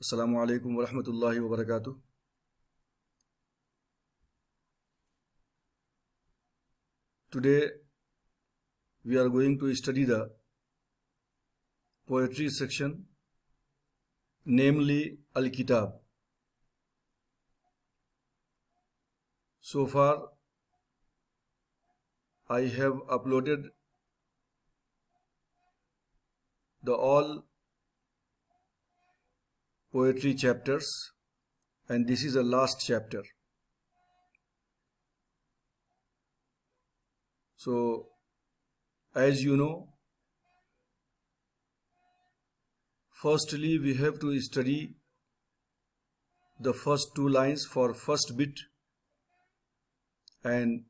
Assalamu alaikum wa rahmatullahi wa barakatuh. Today we are going to study the poetry section, namely Al-Kitab. So far I have uploaded the all poetry chapters, and this is the last chapter. So as you know, firstly we have to study the first two lines for first bit, and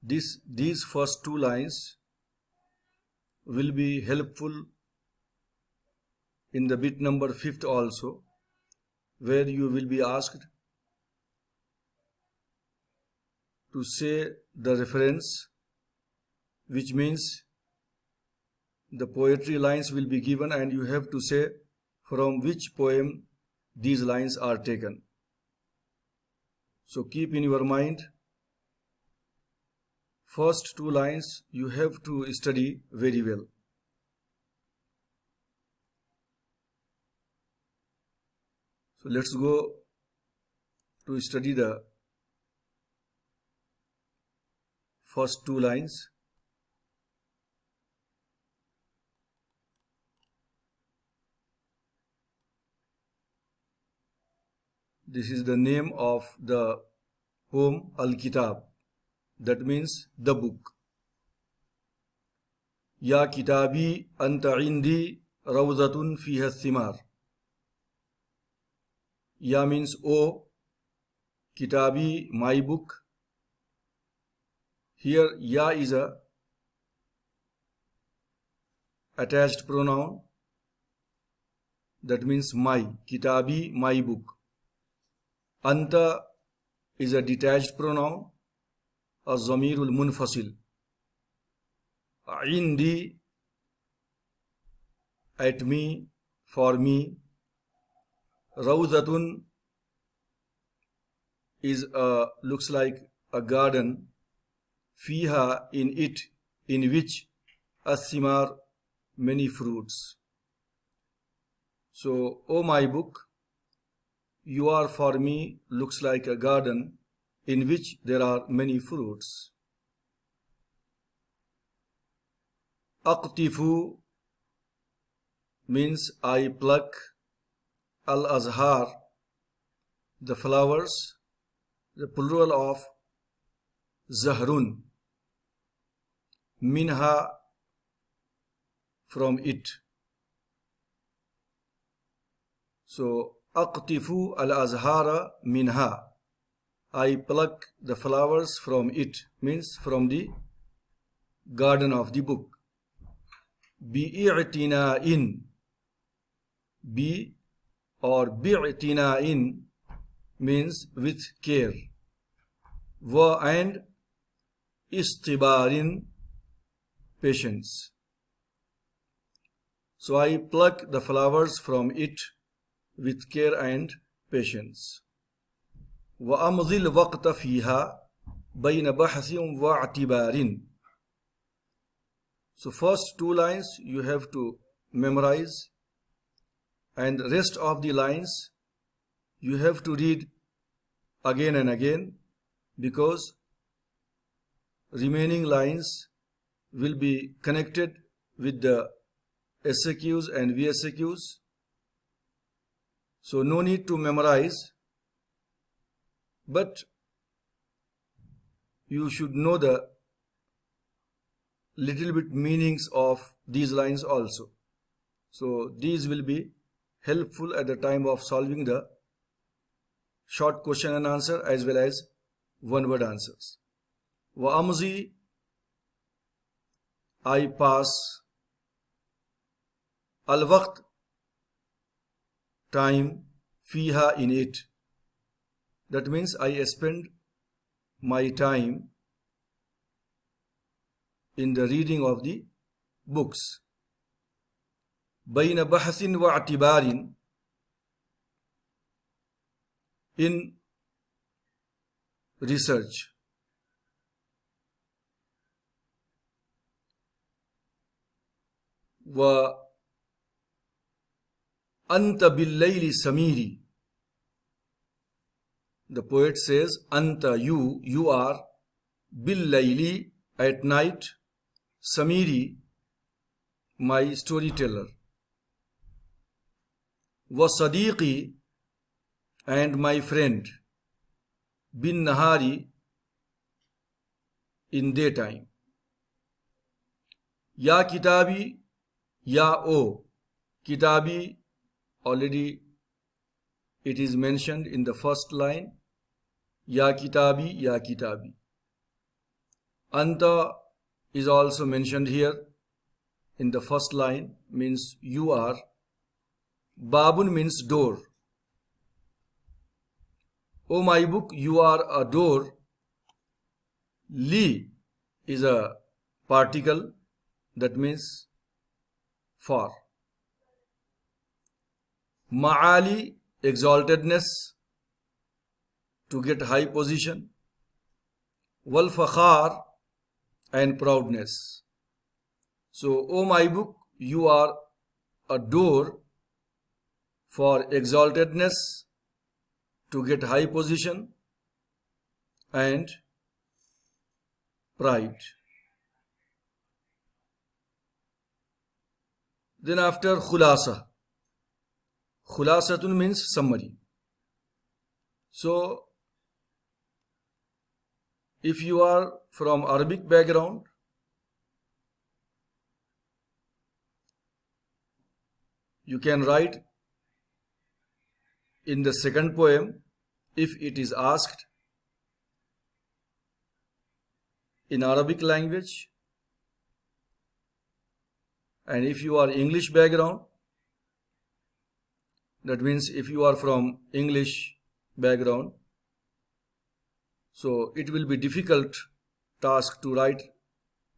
these first two lines will be helpful in the bit number 5th also, where you will be asked to say the reference, which means the poetry lines will be given and you have to say from which poem these lines are taken. So keep in your mind, first two lines you have to study very well. So let's go to study the first two lines. This is the name of the poem Al-Kitab, that means the book. Ya kitabi anta indi rawzatun fiha thimar. Ya means O Kitabi, my book. Here Ya is a attached pronoun, that means my. Kitabi, my book. Anta is a detached pronoun, az-zamirul munfasil. Indi, at me, for me. Rawzatun is looks like a garden. Fiha, in it, in which, as-thimar, many fruits. So, O my book, you are for me looks like a garden in which there are many fruits. Aqtifu means I pluck. Al-azhar, the flowers, the plural of zahrun. Minha, from it. So aqtifu al-azhara minha, I pluck the flowers from it, means from the garden of the book. Bi'i'tina'in, bi or bi'tina'in means with care. Wa and istibarin, patience. So I pluck the flowers from it with care and patience. Wa amdhil waqta fiha bayna bahthin wa i'tibarin. So first two lines you have to memorize, and rest of the lines you have to read again and again, because remaining lines will be connected with the SAQs and VSAQs. So no need to memorize, but you should know the little bit meanings of these lines also. So these will be helpful at the time of solving the short question and answer as well as one word answers. Wa amzi, I pass. Al waqt, time. Fiha, in it. That means I spend my time in the reading of the books. bayna bahsin wa atibarin, in research. Wa anta bil-layli samiri. The poet says, anta, you are, bil-layli, at night, samiri, my storyteller. Wa sadiqi, and my friend, bin nahari, in daytime. Ya kitabi, ya o. Kitabi, already it is mentioned in the first line. Ya kitabi, ya kitabi. Anta is also mentioned here in the first line, means you are. Babun means door. O my book, you are a door. Li is a particle, that means for. Ma'ali, exaltedness, to get high position. Wal fakhar, and proudness. So, O my book, you are a door for exaltedness, to get high position, and pride. Then after khulasa. Khulasatun means summary. So, if you are from Arabic background, you can write in the second poem, if it is asked in Arabic language, and if you are English background, that means if you are from English background, so it will be difficult task to write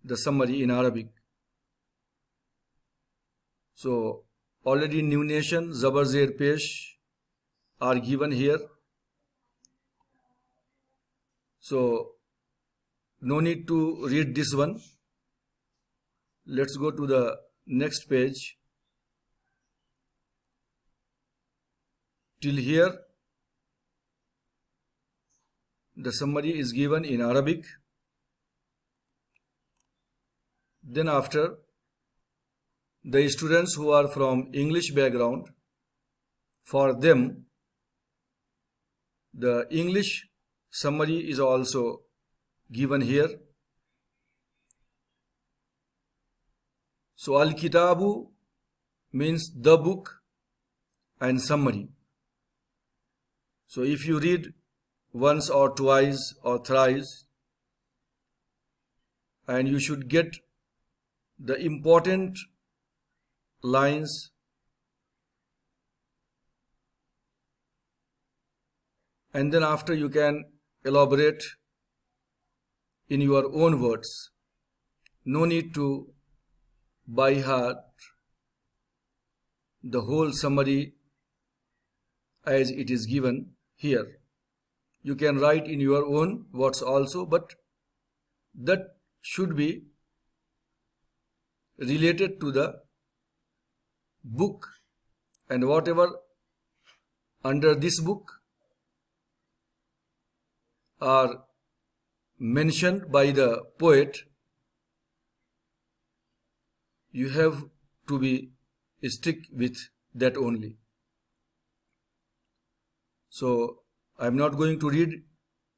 the summary in Arabic. So already nunation, zabar, zer, pesh are given here. So no need to read this one. Let's go to the next page. Till here, the summary is given in Arabic. Then after, the students who are from English background, for them, the English summary is also given here. So Al-Kitabu means the book and summary. So if you read once or twice or thrice, and you should get the important lines and then after you can elaborate in your own words. No need to by heart the whole summary as it is given here. You can write in your own words also, but that should be related to the book, and whatever under this book are mentioned by the poet, you have to be stick with that only. So I am not going to read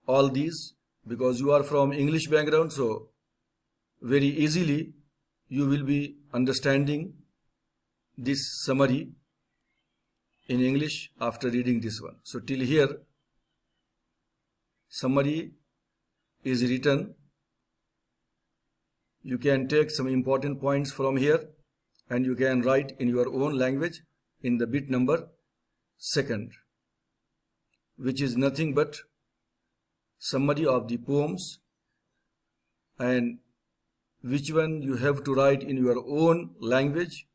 all these because you are from English background, so very easily you will be understanding this summary in English after reading this one. So till here summary is written. You can take some important points from here and you can write in your own language in the bit number 2nd, which is nothing but summary of the poems, and which one you have to write in your own language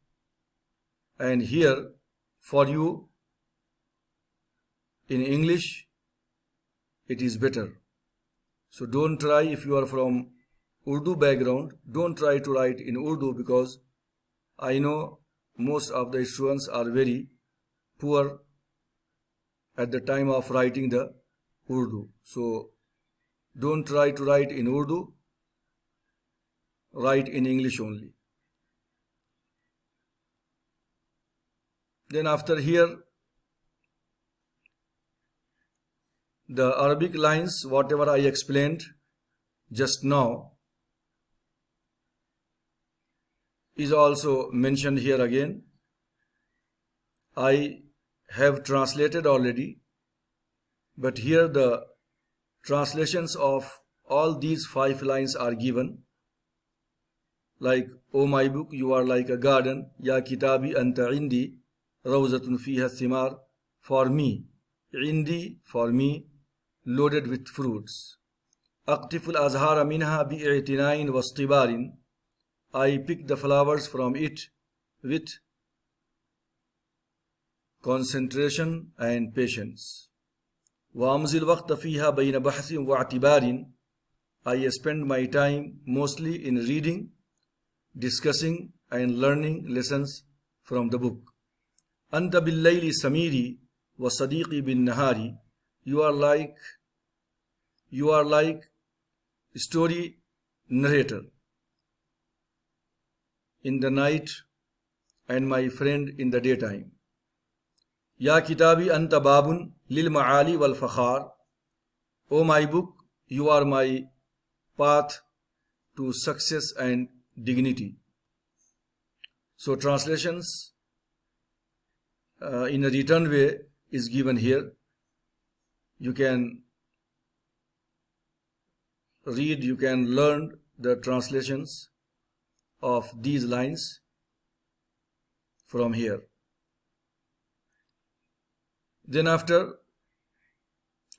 and here for you in English it is better. So don't try, if you are from Urdu background, don't try to write in Urdu, because I know most of the students are very poor at the time of writing the Urdu. So don't try to write in Urdu, write in English only. Then after here, the Arabic lines, whatever I explained just now, is also mentioned here again. I have translated already, but here the translations of all these 5 lines are given, like, O my book, you are like a garden, Ya kitabi anta indi, rawzatun fiha thimar, for me, indi, for me, loaded with fruits. Aqtiful azhara minha bi'itinain wastibarin, I pick the flowers from it with concentration and patience. وَأَمْزِلْ وَقْتَ فِيهَا بَيْنَ بَحْثٍ وَاعْتِبَارٍ, I spend my time mostly in reading, discussing and learning lessons from the book. أَنْتَ بِاللَّيْلِ سَمِيرِي وَصَدِيقِي بِالنَّهَارِ, you are like story narrator in the night and my friend in the daytime. Ya kitabi anta babun lil ma'ali wal fakhar, O my book, you are my path to success and dignity. So translations in a written way is given here. You can read, you can learn the translations of these lines from here. Then after,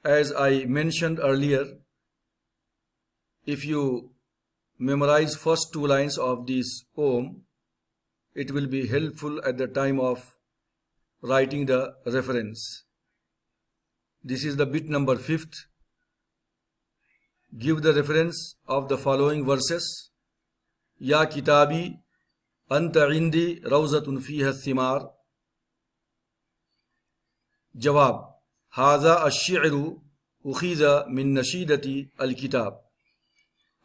as I mentioned earlier, if you memorize first 2 lines of this poem, it will be helpful at the time of writing the reference. This is the bit number 5th. Give the reference of the following verses. Ya kitabi anta indi rawzatun fiha thimar. Jawab, Haza ash-shi'ru ukhiza min nashidati al-kitab.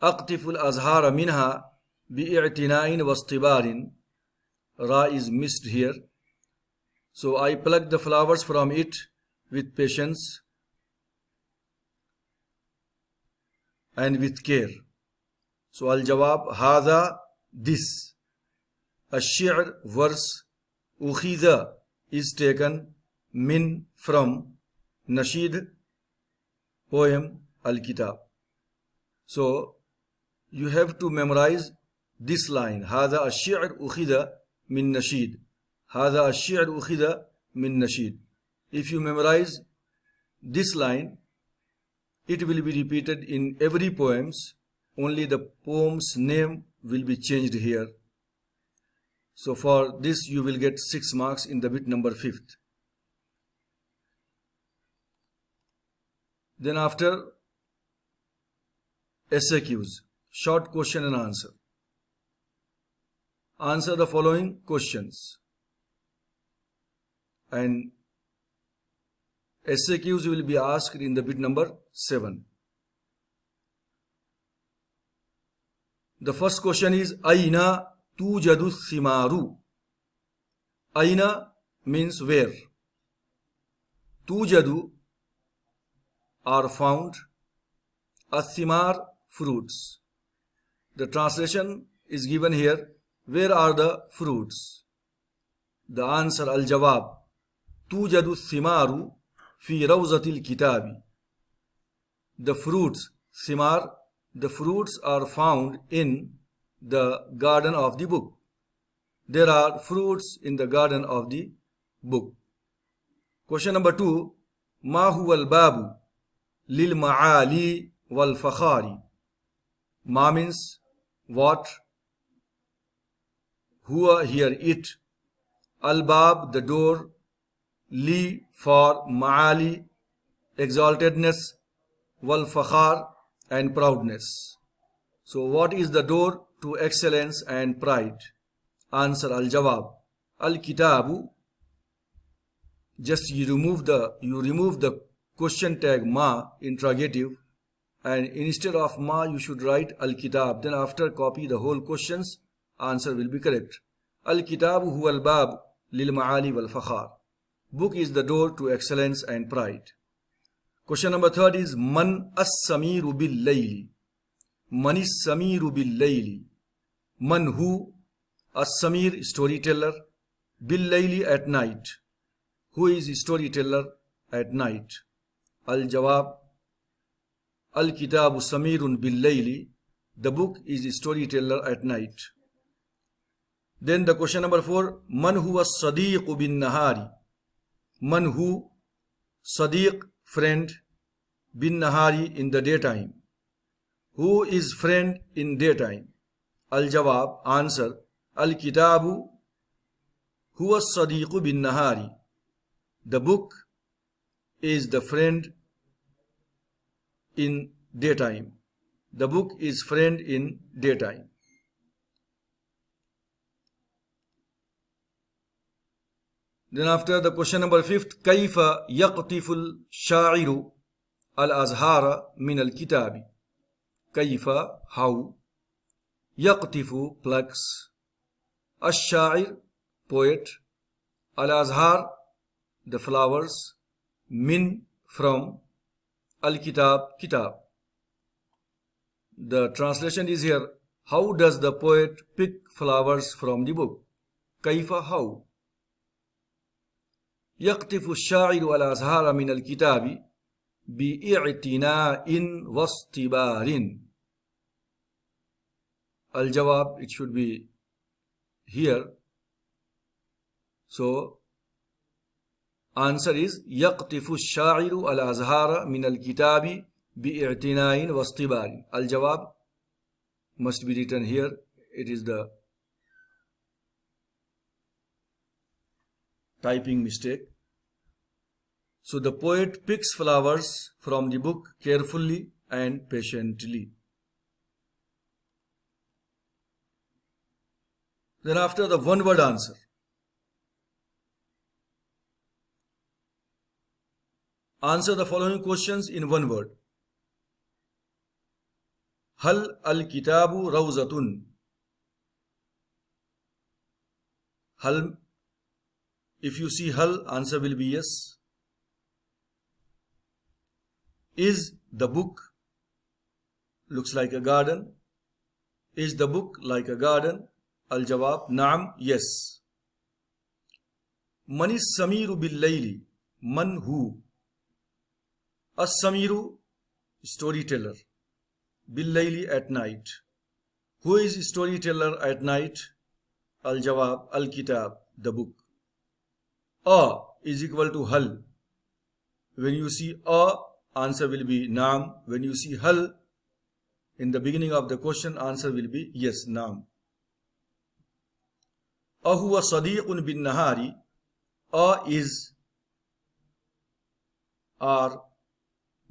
Aqtifu al-azhara minha bi'i'tina'in wastibarin. Ra is missed here. So I pluck the flowers from it with patience and with care. So al-jawab, Haza, this. Ash-shi'r, verse. Ukhiza is taken. Min, from. Nasheed, poem. Al-kitab. So you have to memorize this line. Hada ash-shi'r ukhida min nasheed. Hada ash-shi'r ukhida min nasheed. If you memorize this line, it will be repeated in every poems. Only the poem's name will be changed here. So for this you will get 6 marks in the bit number 5th. Then after, SAQs, short question and answer. Answer the following questions. And SAQs will be asked in the bit number 7. The first question is, Aina tujadu thimaru. Aina means where. Tujadu are found. Athimar, fruits. The translation is given here. Where are the fruits? The answer, al-jawab, tujadu thimaru fi rawzatil kitabi. The fruits, thimar, the fruits are found in the garden of the book. There are fruits in the garden of the book. Question number 2, ma huwa al-babu lil ma'ali wal fakhari. Ma means what, huwa here it, Al-Bab, the door. Li, for Ma'ali, exaltedness. Wal-Fakhar, and proudness. So what is the door to excellence and pride? Answer: Al-Jawab. Al-Kitabu. Just you remove the question tag ma, interrogative, and instead of ma you should write Al-Kitab. Then after copy the whole questions, answer will be correct. Al-Kitabu huwa al-bab lil ma'ali wal fakhar. Book is the door to excellence and pride. Question number 3 is Man as-samiru bil-layli. Man is-samiru bil-layli. Man who? As-samir, storyteller. Bil-layli, at night. Who is storyteller at night? Al-Jawab. Al-Kitabu samirun bil-layli. The book is storyteller at night. Then the question number 4. Man huwa as-sadiqu bin-nahari. Man who? Sadiq, friend. Bin-nahari, in the daytime. Who is friend in daytime? Al-Jawab. Answer: Al-Kitabu huwa as-sadiqu bin-nahari. The book is the friend in daytime. The book is friend in daytime. Then after the question number 5, Kaifa yaqtiful sha'iru al-azhara min al-kitabi. Kaifa, how. Yaqtifu, plucks. Ash-sha'ir, poet. Al-azhar, the flowers. Min, from. Al-kitab, kitab. The translation is here. How does the poet pick flowers from the book? Kaifa, how. يقطف الشاعر الأزهار من الكتاب بإعتناء واصطبار. Al-Jawab, it should be here. So answer is يقطف الشاعر الأزهار من الكتاب بإعتناء واصطبار. Al-Jawab must be written here. It is the typing mistake. So the poet picks flowers from the book carefully and patiently. Then after the one word answer. Answer the following questions in one word. Hal al-kitabu rawzatun. Hal. If you see hal, answer will be yes. Is the book looks like a garden? Is the book like a garden? Al-Jawab, Naam, yes. Man is samiru bil-layli. Man who? As-samiru, storyteller. Bil-layli, at night. Who is storyteller at night? Al-Jawab, Al-Kitab, the book. A is equal to hal. When you see a, answer will be naam. When you see hal in the beginning of the question, answer will be yes, naam. Ahuwa sadiqun bin nahari. A is or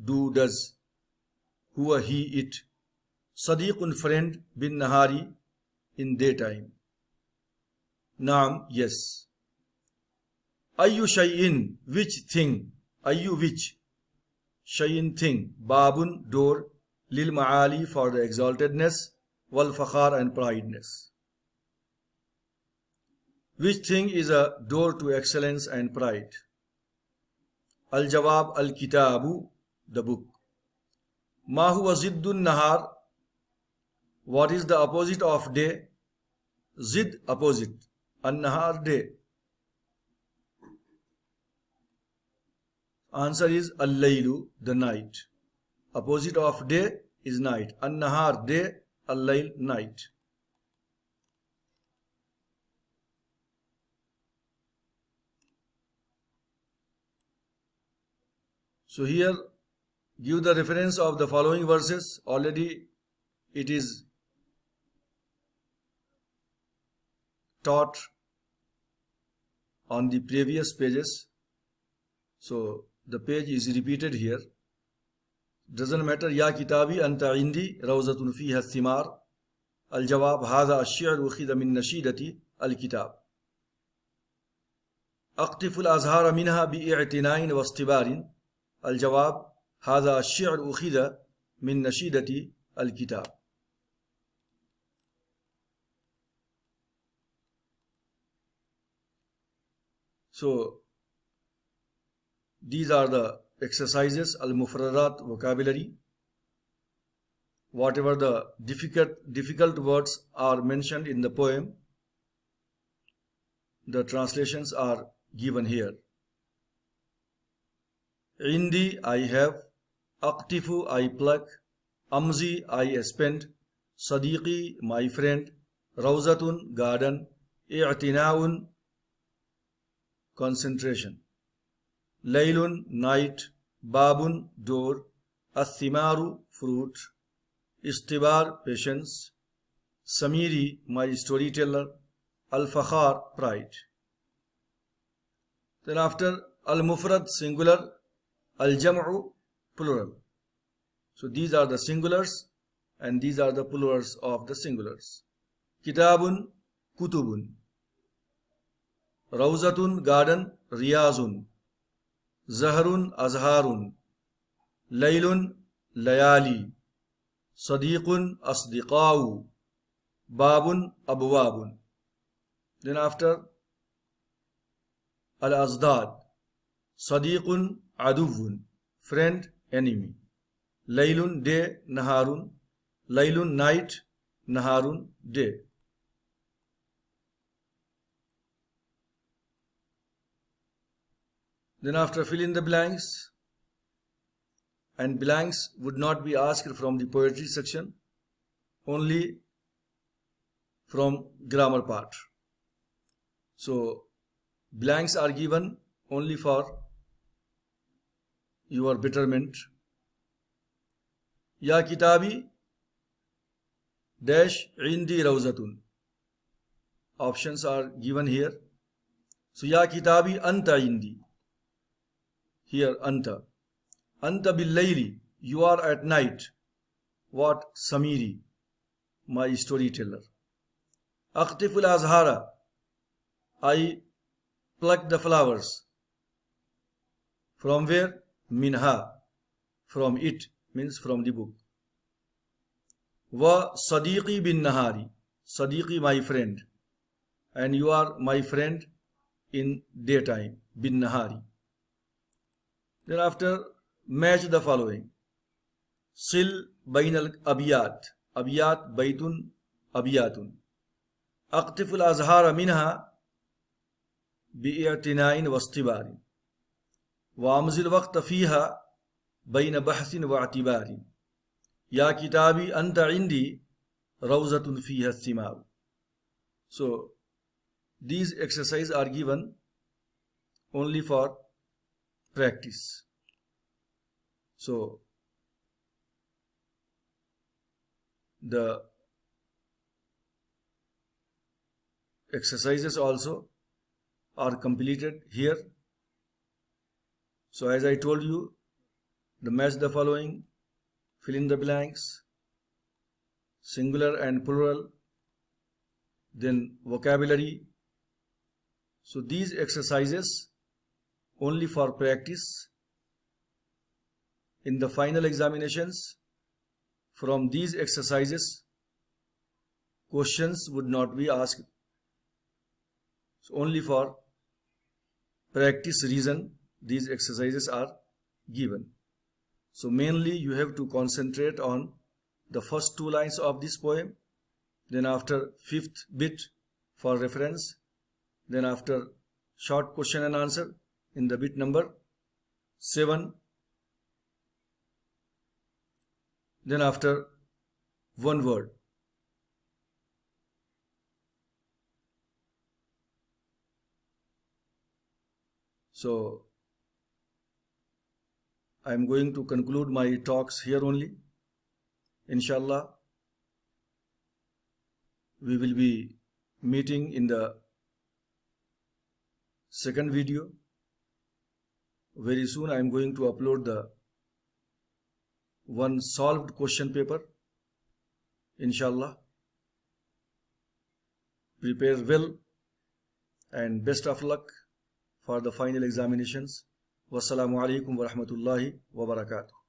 do, does. Huwa, he, it. Sadiqun, friend. Bin nahari, in daytime. Naam, yes. Ayyu shay'in, which thing. Ayyu, which. Shay'in, thing. Babun, door. Lil ma'ali, for the exaltedness. Wal fakhar, and prideness. Which thing is a door to excellence and pride? Al-Jawab, Al-Kitabu, the book. Ma huwa ziddun nahar. What is the opposite of day? Zid, opposite. An-nahar, day. Answer is Al-Laylu, the night. Opposite of day is night. An-Nahar, day. Al-Layl, night. So here, give the reference of the following verses. Already it is taught on the previous pages. So the page is repeated here. Doesn't matter. Ya kitabi anta indi rawzatun fiha thimar. Al-jawab hadha ash-shi'r ukhidha min nashidati al-kitab. أقطف الأزهار منها بإعتناء واصطبار. الجواب هذا الشعر أخذ من نشيدة الكتاب. So these are the exercises. Al-Mufradat vocabulary. Whatever the difficult words are mentioned in the poem, the translations are given here. Indi, I have. Aqtifu, I pluck. Amzi, I spend. Sadiqi, my friend. Rawzatun, garden. I'tinaun, concentration. Laylun, night. Babun, door. Athimaru, fruit. Istibar, patience. Samiri, my storyteller. Al-Fakhar, pride. Then after Al-Mufrad, singular. Al-Jam'u, plural. So these are the singulars and these are the plurals of the singulars. Kitabun, kutubun. Rawzatun, garden. Riyazun. Zahrun, azharun. Laylun, layali. Sadiqun, asdiqawu. Babun, abwabun. Then after Al-Azdad, Sadiqun, aduvun. Friend, enemy. Laylun, day. Naharun. Laylun, night. Naharun, day. Then after fill in the blanks, and blanks would not be asked from the poetry section, only from grammar part. So blanks are given only for your betterment. Ya kitabi dash indi rawzatun. Options are given here. So ya kitabi anta indi. Here anta. Anta bil layli. You are at night. What? Samiri, my storyteller. Aqtiful azhara. I pluck the flowers. From where? Minha. From it means from the book. Wa sadiqi bin nahari. Sadiqi, my friend. And you are my friend in daytime. Bin nahari. Then after match the following. Sil bain al abiyat. Abiyat baytun abiyatun. Aqtiful azhara minha bi'atina'in wastibarin. وامضي الوقت فيها بين بحث واعتبار. يا كتابي أنت عندي روضة فيها الثمار. So these exercises are given only for practice. So the exercises also are completed here. So as I told you, the match the following, fill in the blanks, singular and plural, then vocabulary. So these exercises only for practice. In the final examinations, from these exercises, questions would not be asked. So only for practice reason, these exercises are given. So mainly you have to concentrate on the first two lines of this poem, then after fifth bit for reference, then after short question and answer in the bit number 7, then after one word. So I am going to conclude my talks here only. Inshallah, we will be meeting in the second video. Very soon I am going to upload the one solved question paper. Inshallah. Prepare well and best of luck for the final examinations. Wassalamu alaikum wa rahmatullahi wa barakatuh.